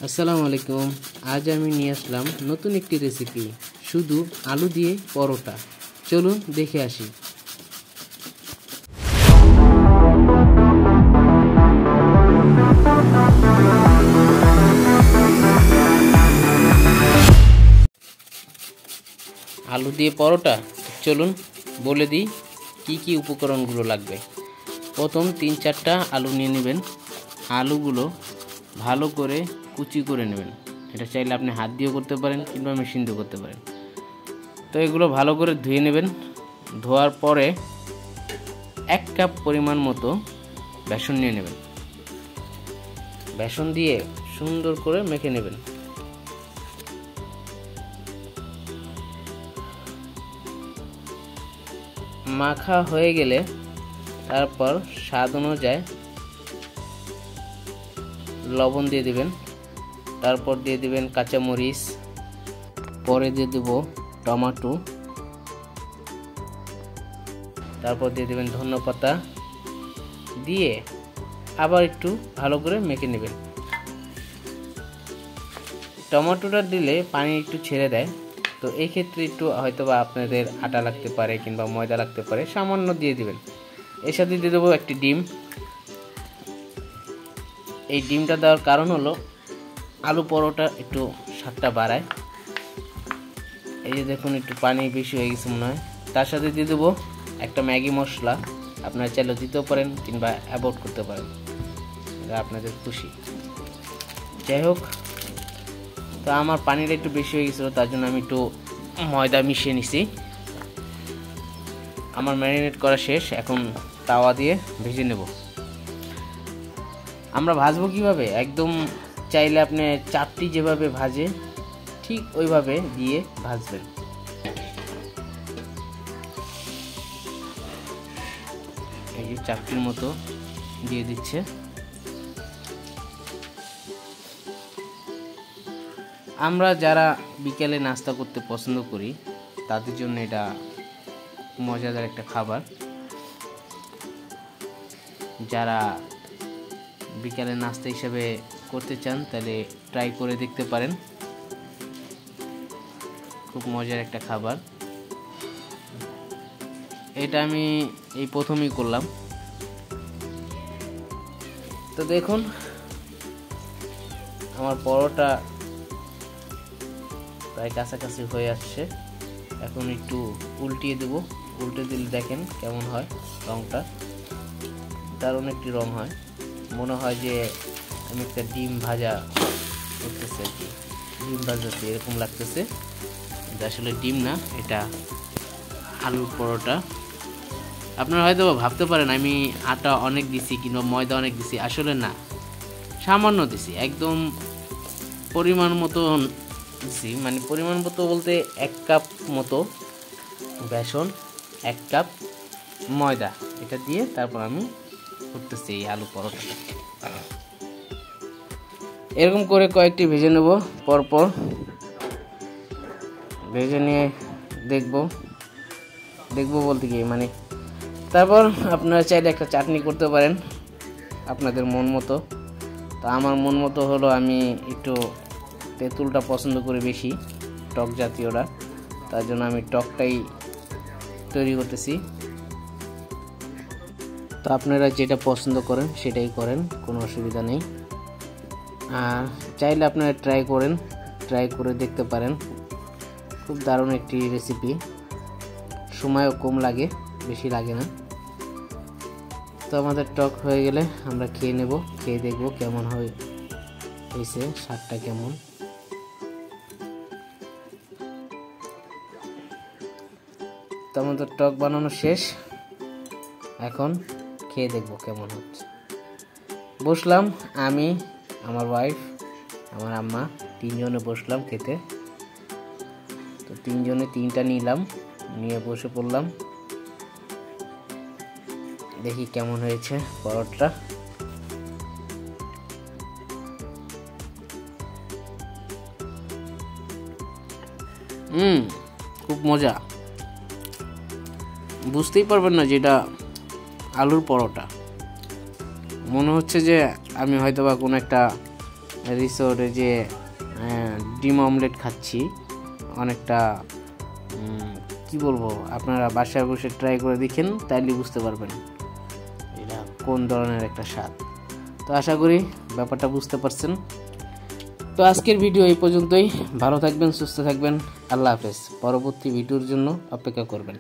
আসসালামু আলাইকুম। আজ আমি নিয়ে আসলাম নতুন একটি রেসিপি, শুধু আলু দিয়ে পরোটা। চলুন দেখে আসি। আলু দিয়ে পরোটা, চলুন বলে দিই কি কি উপকরণগুলো লাগবে। প্রথম 3-4টা আলু নিয়ে নেবেন। আলুগুলো ভালো করে কুচি করে নেবেন। এটা চাইলে আপনি হাত দিয়েও করতে পারেন কিংবা মেশিন দিয়েও করতে পারেন। তো এগুলো ভালো করে ধুয়ে নেবেন। ধোয়ার পরে 1 কাপ পরিমাণ মতো বেসন নিয়ে নেবেন। বেসন দিয়ে সুন্দর করে মেখে নেবেন। মাখা হয়ে গেলে তারপর স্বাদ অনুযায়ী লবণ দিয়ে দিবেন। তারপর দিয়ে দিবেন কাঁচামরিচ, পরে দিয়ে দেব টমেটো, তারপর দিয়ে দিবেন ধনেপাতা, দিয়ে আবার একটু ভালো করে মেখে নেবেন। টমেটোটা দিলে পানি একটু ছেড়ে দেয়, তো এই ক্ষেত্রে একটু হয়তোবা আপনাদের আটা লাগতে পারে কিংবা ময়দা লাগতে পারে, সামান্য দিয়ে দিবেন। এর সাথে দিয়ে দেবো একটি ডিম। এই ডিমটা দেওয়ার কারণ হলো আলু পরোটা একটু স্বাদটা বাড়ায়। এই যে দেখুন একটু পানি বেশি হয়ে গেছে মনে হয়। তার সাথে দিয়ে দেবো একটা ম্যাগি মশলা। আপনারা চাইলে দিতেও পারেন কিংবা অ্যাভয়েড করতে পারেন, এটা আপনাদের খুশি। যাই হোক, তো আমার পানিটা একটু বেশি হয়ে গেছিলো, তার জন্য আমি একটু ময়দা মিশিয়ে নিছি। আমার ম্যারিনেট করা শেষ। এখন তাওয়া দিয়ে ভেজে নেব। আমরা ভাজবো কিভাবে, একদম চাইলে আপনি চাপটি যেভাবে ভাজে ঠিক ওইভাবে দিয়ে ভাজবেন। এই যে চাপটির মতো দিয়ে দিচ্ছে। আমরা যারা বিকেলে নাস্তা করতে পছন্দ করি তাদের জন্য এটা মজাদার একটা খাবার। যারা বিকেলে নাস্তা হিসেবে করতে চান তাহলে ট্রাই করে দেখতে পারেন। খুব মজার একটা খাবার। এটা আমি এই প্রথমেই করলাম। তো দেখুন আমার পরোটা প্রায় কাছাকাছি হয়ে আসছে। এখন একটু উল্টিয়ে দেব। উল্টে দিলে দেখেন কেমন হয় রংটা। দারুণ একটি রং হয়, মনে হয় যে আমি একটা ডিম ভাজা করতেছি আর কি, ডিম ভাজাতে এরকম লাগতেছে। আসলে ডিম না, এটা আলুর পরোটা। আপনারা হয়তো ভাবতে পারেন আমি আটা অনেক দিছি কিংবা ময়দা অনেক দিছি, আসলে না, সামান্য দিছি, একদম পরিমাণ মতো দিছি। মানে পরিমাণ মতো বলতে 1 কাপ মতো বেসন, 1 কাপ ময়দা, এটা দিয়ে তারপর আমি করতেছি এই আলু পরোটাটা। এরকম করে কয়েকটি ভেজে নেব। পরপর ভেজে নিয়ে দেখবো বলতে কি মানে তারপর আপনারা চাইলে একটা চাটনি করতে পারেন আপনাদের মন মতো। তো আমার মন মতো হলো আমি একটু তেঁতুলটা পছন্দ করি বেশি, টক জাতীয়টা, তার জন্য আমি টকটাই তৈরি করতেছি। তো আপনারা যেটা পছন্দ করেন সেটাই করেন, কোনো অসুবিধা নেই। আর চাইলে আপনারা ট্রাই করে দেখতে পারেন। খুব দারুণ একটি রেসিপি, সময়ও কম লাগে, বেশি লাগে না। তো আমাদের টক হয়ে গেলে আমরা খেয়ে নেব, খেয়ে দেখব কেমন হয়েছে, স্বাদটা কেমন। তো আমাদের টক বানানো শেষ, এখন খেয়ে দেখব কেমন হচ্ছে। বসলাম আমি, আমার ওয়াইফ, আমার আম্মা, 3 জনে বসলাম খেতে। তো 3 জনে 3টা নিলাম, নিয়ে বসে পড়লাম। দেখি কেমন হয়েছে পরোটা। খুব মজা, বুঝতেই পারবেন না যেটা আলুর পরোটা। মনে হচ্ছে যে আমি হয়তোবা কোনো একটা রিসোর্টে যে ডিম অমলেট খাচ্ছি, অনেকটা কি বলবো, আপনারা বাসায় বসে ট্রাই করে দেখেন, তাইলে বুঝতে পারবেন এটা কোন ধরনের একটা স্বাদ। তো আশা করি ব্যাপারটা বুঝতে পারছেন। তো আজকের ভিডিও এই পর্যন্তই। ভালো থাকবেন, সুস্থ থাকবেন, আল্লাহ হাফেজ। পরবর্তী ভিডিওর জন্য অপেক্ষা করবেন।